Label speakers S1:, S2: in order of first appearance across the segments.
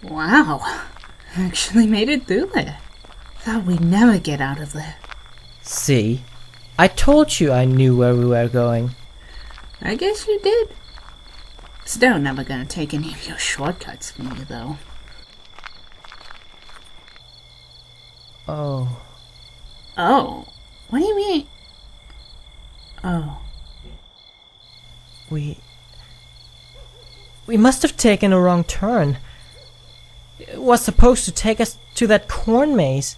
S1: Wow, actually made it through there. Thought we'd never get out of there.
S2: See? I told you I knew where we were going.
S1: I guess you did. Still never gonna take any of your shortcuts from you, though.
S2: Oh.
S1: Oh? What do you mean? Oh.
S2: We must have taken a wrong turn. It was supposed to take us to that corn maze.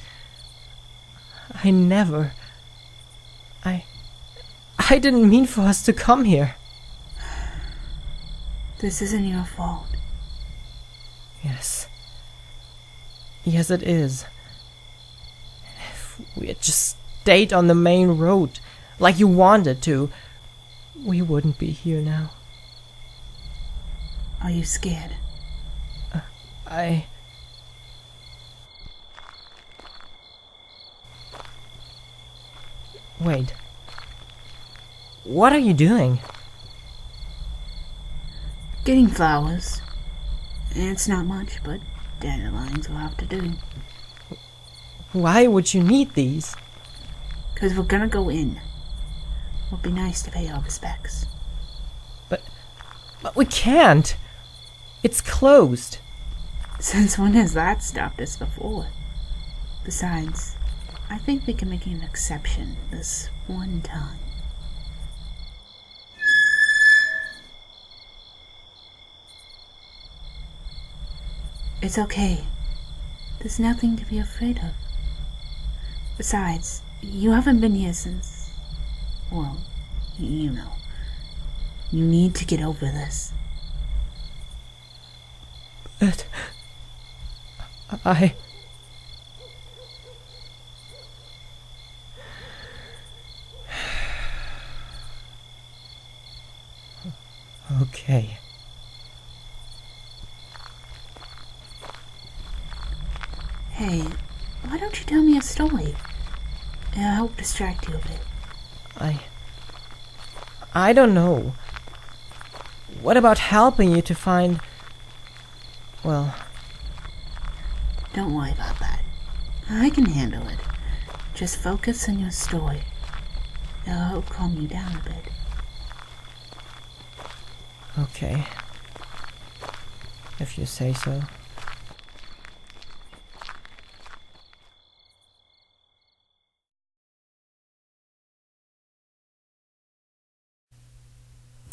S2: I didn't mean for us to come here.
S1: This isn't your fault.
S2: Yes. Yes, it is. If we had just stayed on the main road, like you wanted to, we wouldn't be here now.
S1: Are you scared?
S2: Wait. What are you doing?
S1: Getting flowers. It's not much, but dandelions will have to do.
S2: Why would you need these?
S1: 'Cause we're gonna go in. Would be nice to pay our respects.
S2: But we can't. It's closed.
S1: Since when has that stopped us before? Besides, I think we can make an exception this one time. It's okay. There's nothing to be afraid of. Besides, you haven't been here since... well, you know. You need to get over this.
S2: But... Okay.
S1: Hey, why don't you tell me a story? It'll help distract you a bit.
S2: I don't know. What about helping you to find... well...
S1: Don't worry about that. I can handle it. Just focus on your story. It'll help calm you down a bit.
S2: Okay. If you say so.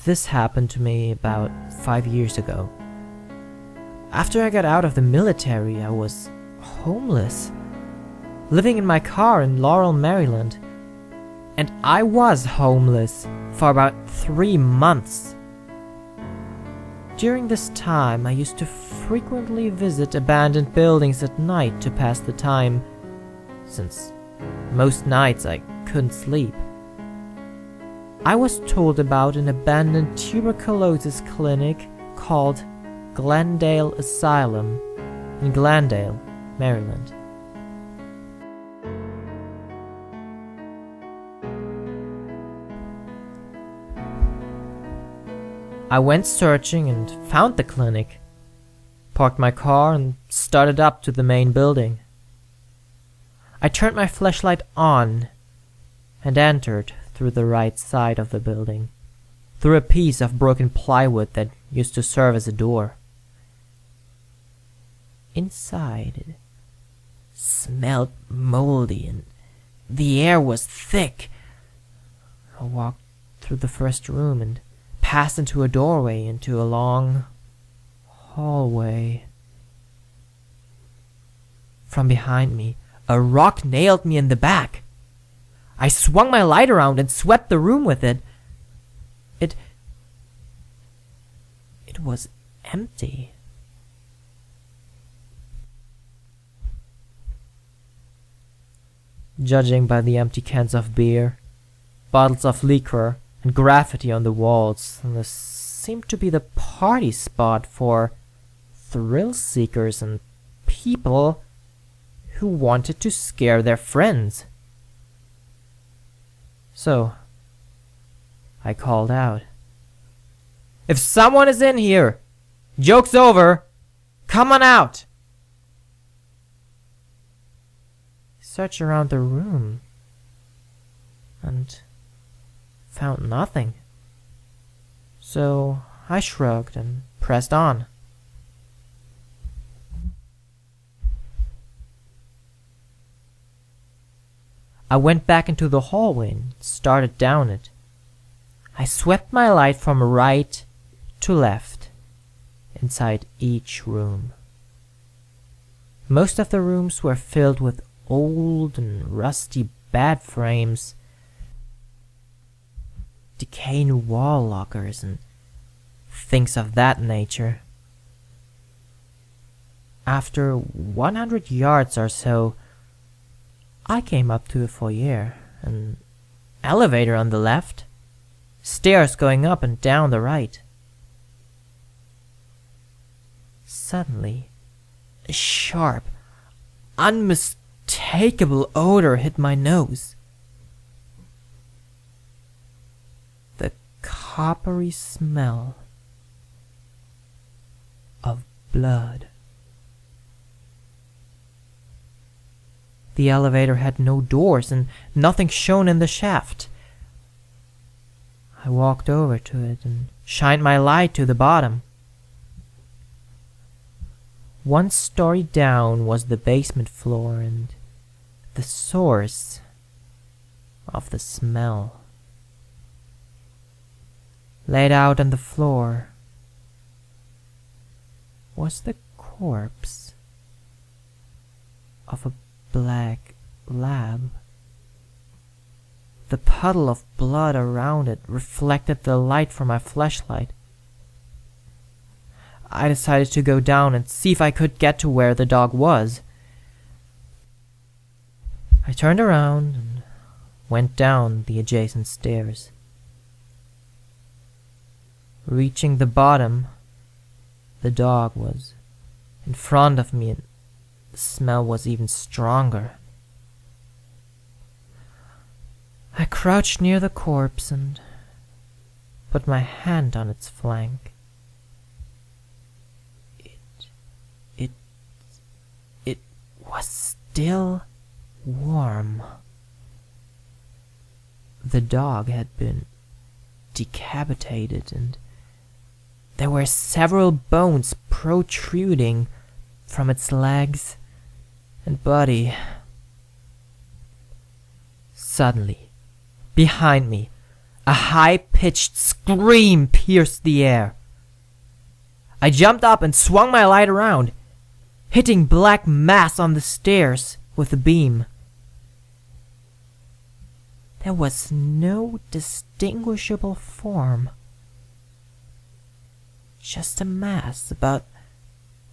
S2: This happened to me about 5 years ago. After I got out of the military, I was homeless, living in my car in Laurel, Maryland. And I was homeless for about 3 months. During this time, I used to frequently visit abandoned buildings at night to pass the time, since most nights I couldn't sleep. I was told about an abandoned tuberculosis clinic called Glendale Asylum in Glendale, Maryland. I went searching and found the clinic, parked my car and started up to the main building. I turned my flashlight on and entered through the right side of the building, through a piece of broken plywood that used to serve as a door. Inside, it smelled moldy and the air was thick. I walked through the first room and passed into a doorway into a long hallway. From behind me, a rock nailed me in the back. I swung my light around and swept the room with it. It was empty. Judging by the empty cans of beer, bottles of liquor, and graffiti on the walls, this seemed to be the party spot for thrill seekers and people who wanted to scare their friends. So, I called out, "If someone is in here, joke's over. Come on out! I searched around the room and found nothing. So I shrugged and pressed on. I went back into the hallway and started down it. I swept my light from right to left inside each room. Most of the rooms were filled with old and rusty bed frames, decaying wall lockers, and things of that nature. After 100 yards or so, I came up to a foyer, an elevator on the left, stairs going up and down the right. Suddenly, a sharp, unmistakable odor hit my nose. The coppery smell of blood. The elevator had no doors and nothing shone in the shaft. I walked over to it and shined my light to the bottom. 1 story down was the basement floor and the source of the smell. Laid out on the floor was the corpse of a black lab. The puddle of blood around it reflected the light from my flashlight. I decided to go down and see if I could get to where the dog was. I turned around and went down the adjacent stairs. Reaching the bottom, the dog was in front of me and the smell was even stronger. I crouched near the corpse and put my hand on its flank. It was still warm. The dog had been decapitated and there were several bones protruding from its legs and body. Suddenly, behind me, a high-pitched scream pierced the air. I jumped up and swung my light around, hitting black mass on the stairs with the beam. There was no distinguishable form, just a mass about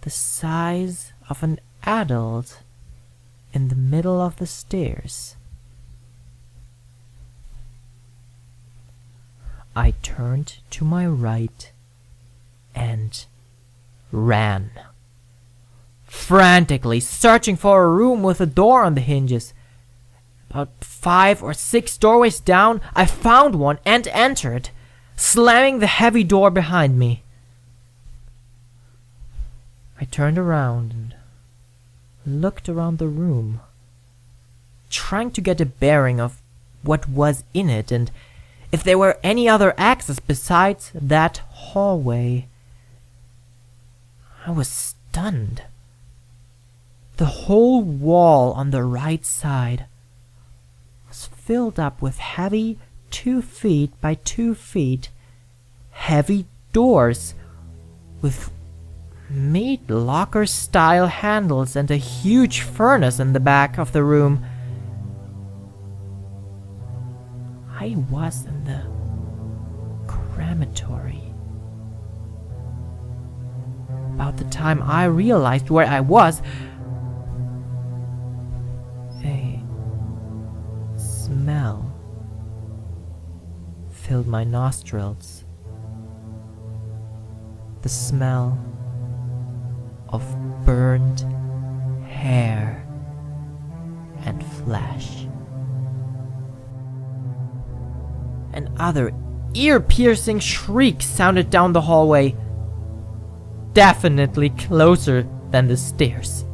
S2: the size of an adult in the middle of the stairs. I turned to my right and ran, frantically searching for a room with a door on the hinges. About 5 or 6 doorways down, I found one and entered, slamming the heavy door behind me. I turned around and looked around the room, trying to get a bearing of what was in it and if there were any other access besides that hallway. I was stunned. The whole wall on the right side was filled up with heavy 2 feet by 2 feet heavy doors with meat locker style handles and a huge furnace in the back of the room. I was in the crematory. About the time I realized where I was, a smell filled my nostrils. The smell of burned hair and flesh. And other ear-piercing shrieks sounded down the hallway. definitely closer than the stairs.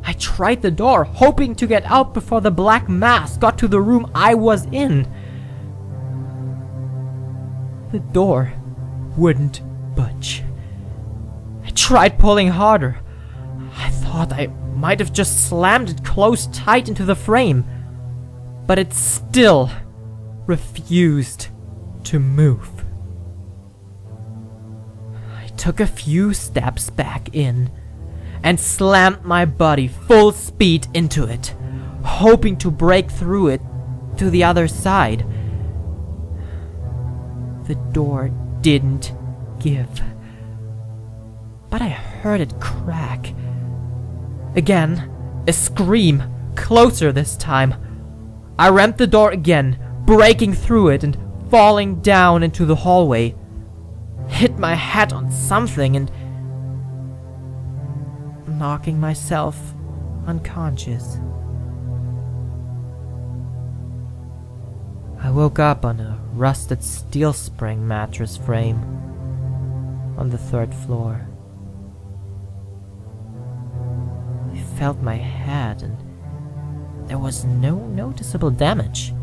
S2: I tried the door, hoping to get out before the black mass got to the room I was in. The door wouldn't budge. I tried pulling harder. I thought I might have just slammed it closed tight into the frame, but it still refused to move. I took a few steps back in and slammed my body full speed into it, hoping to break through it to the other side. The door didn't give, but I heard it crack. Again, a scream, closer this time. I rammed the door again, breaking through it and falling down into the hallway. Hit my head on something and knocking myself unconscious. I woke up on a rusted steel spring mattress frame on the 3rd floor. I felt my head and there was no noticeable damage.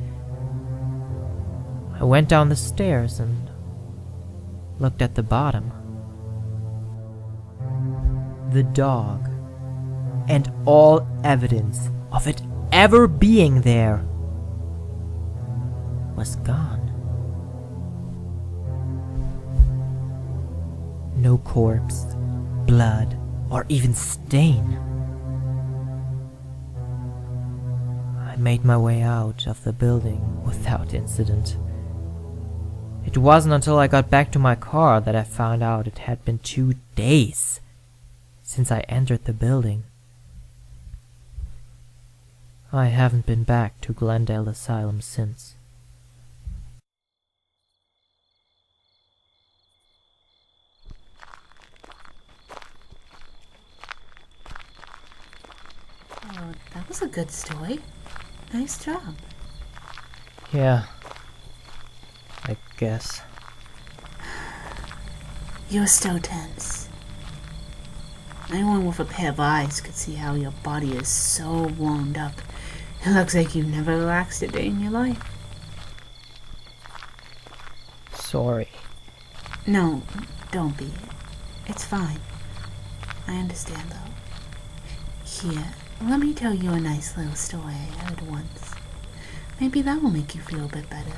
S2: I went down the stairs and looked at the bottom. The dog, and all evidence of it ever being there, was gone. No corpse, blood, or even stain. I made my way out of the building without incident. It wasn't until I got back to my car that I found out it had been 2 days since I entered the building. I haven't been back to Glendale Asylum since.
S1: Oh, that was a good story. Nice job.
S2: Yeah, I guess.
S1: You're so tense. Anyone with a pair of eyes could see how your body is so wound up. It looks like you've never relaxed a day in your life.
S2: Sorry.
S1: No, don't be. It's fine. I understand, though. Here, let me tell you a nice little story I heard once. Maybe that will make you feel a bit better.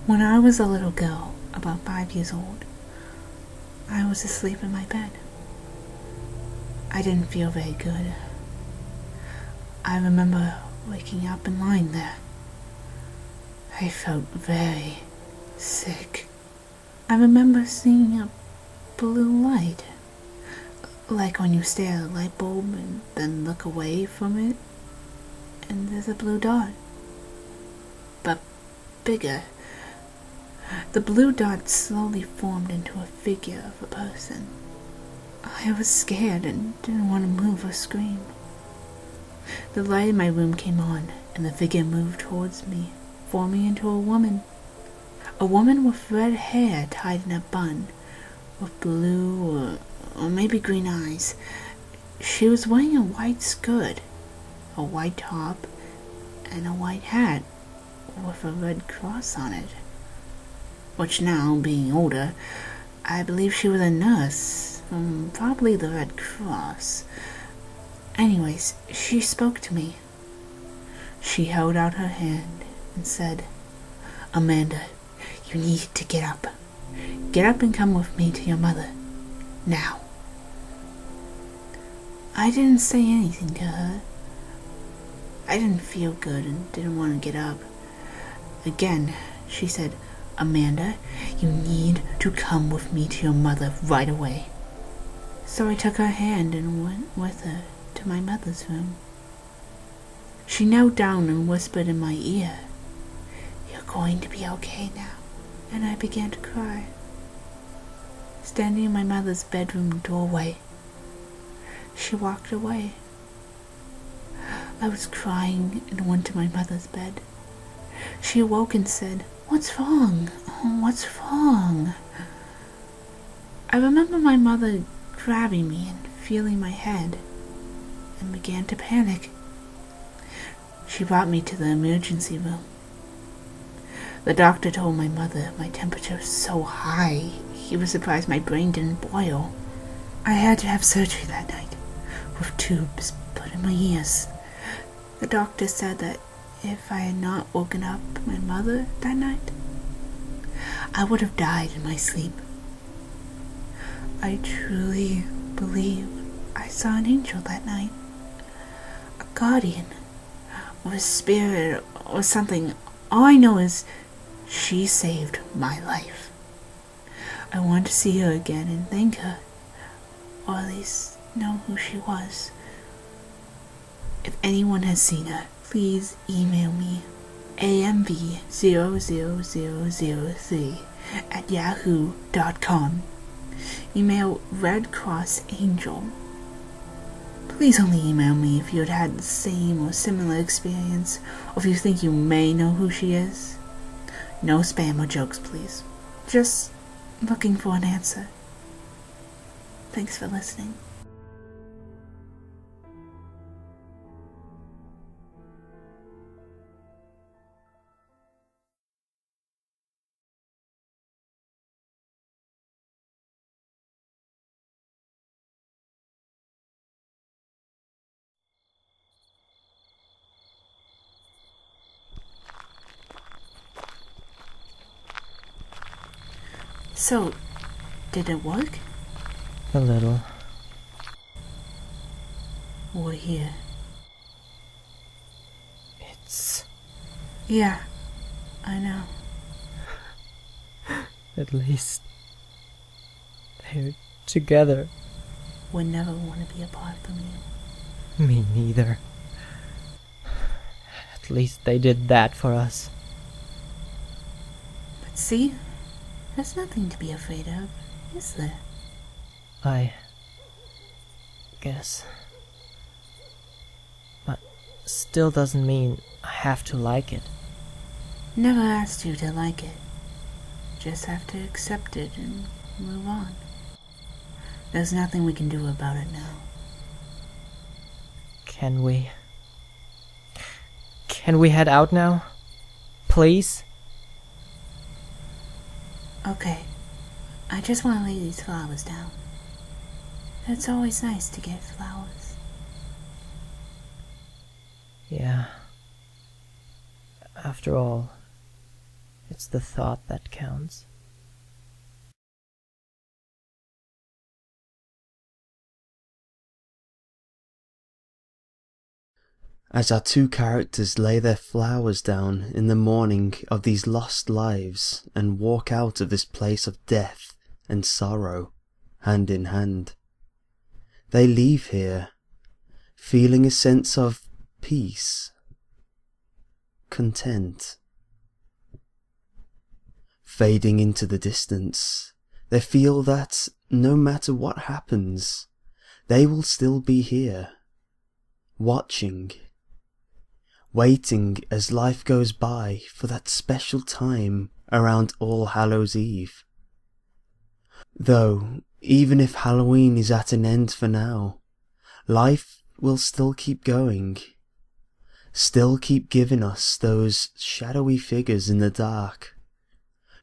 S1: When I was a little girl, about 5 years old, I was asleep in my bed. I didn't feel very good. I remember waking up and lying there. I felt very sick. I remember seeing a blue light, like when you stare at a light bulb and then look away from it, and there's a blue dot, but bigger. The blue dot slowly formed into a figure of a person. I was scared and didn't want to move or scream. The light in my room came on, and the figure moved towards me, forming into a woman. A woman with red hair tied in a bun, with blue or maybe green eyes. She was wearing a white skirt, a white top, and a white hat with a red cross on it. Which now, being older, I believe she was a nurse from probably the Red Cross. Anyways, she spoke to me. She held out her hand and said, "Amanda, you need to get up. Get up and come with me to your mother. Now." I didn't say anything to her. I didn't feel good and didn't want to get up. Again, she said, "Amanda, you need to come with me to your mother right away." So I took her hand and went with her to my mother's room. She knelt down and whispered in my ear, "You're going to be okay now." And I began to cry. Standing in my mother's bedroom doorway, She walked away. I was crying and went to my mother's bed. She awoke and said, "What's wrong? What's wrong?" I remember my mother grabbing me and feeling my head and began to panic. She brought me to the emergency room. The doctor told my mother my temperature was so high, he was surprised my brain didn't boil. I had to have surgery that night, with tubes put in my ears. The doctor said that if I had not woken up my mother that night, I would have died in my sleep. I truly believe I saw an angel that night. A guardian, or a spirit, or something. All I know is she saved my life. I want to see her again and thank her, or at least know who she was. If anyone has seen her, please email me amv00003@yahoo.com. Email Red Cross Angel. Please only email me if you had had the same or similar experience, or if you think you may know who she is. No spam or jokes, please. Just looking for an answer. Thanks for listening. So, did it work?
S2: A little.
S1: We're here.
S2: It's...
S1: Yeah, I know.
S2: At least... they're together.
S1: Would never want to be apart from you.
S2: Me neither. At least they did that for us.
S1: But see? There's nothing to be afraid of, is there?
S2: I guess. But still doesn't mean I have to like it.
S1: Never asked you to like it. Just have to accept it and move on. There's nothing we can do about it now.
S2: Can we? Can we head out now? Please?
S1: Okay. I just want to lay these flowers down. It's always nice to get flowers.
S2: Yeah. After all, it's the thought that counts.
S3: As our two characters lay their flowers down in the mourning of these lost lives and walk out of this place of death and sorrow, hand in hand, they leave here feeling a sense of peace, content. Fading into the distance, they feel that no matter what happens, they will still be here, watching, waiting as life goes by for that special time around All Hallows Eve. Though, even if Halloween is at an end for now, life will still keep going, still keep giving us those shadowy figures in the dark,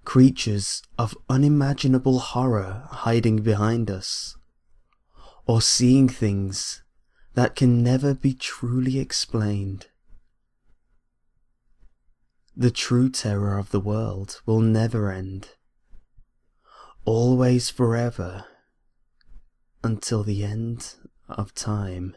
S3: creatures of unimaginable horror hiding behind us, or seeing things that can never be truly explained. The true terror of the world will never end, always forever, until the end of time.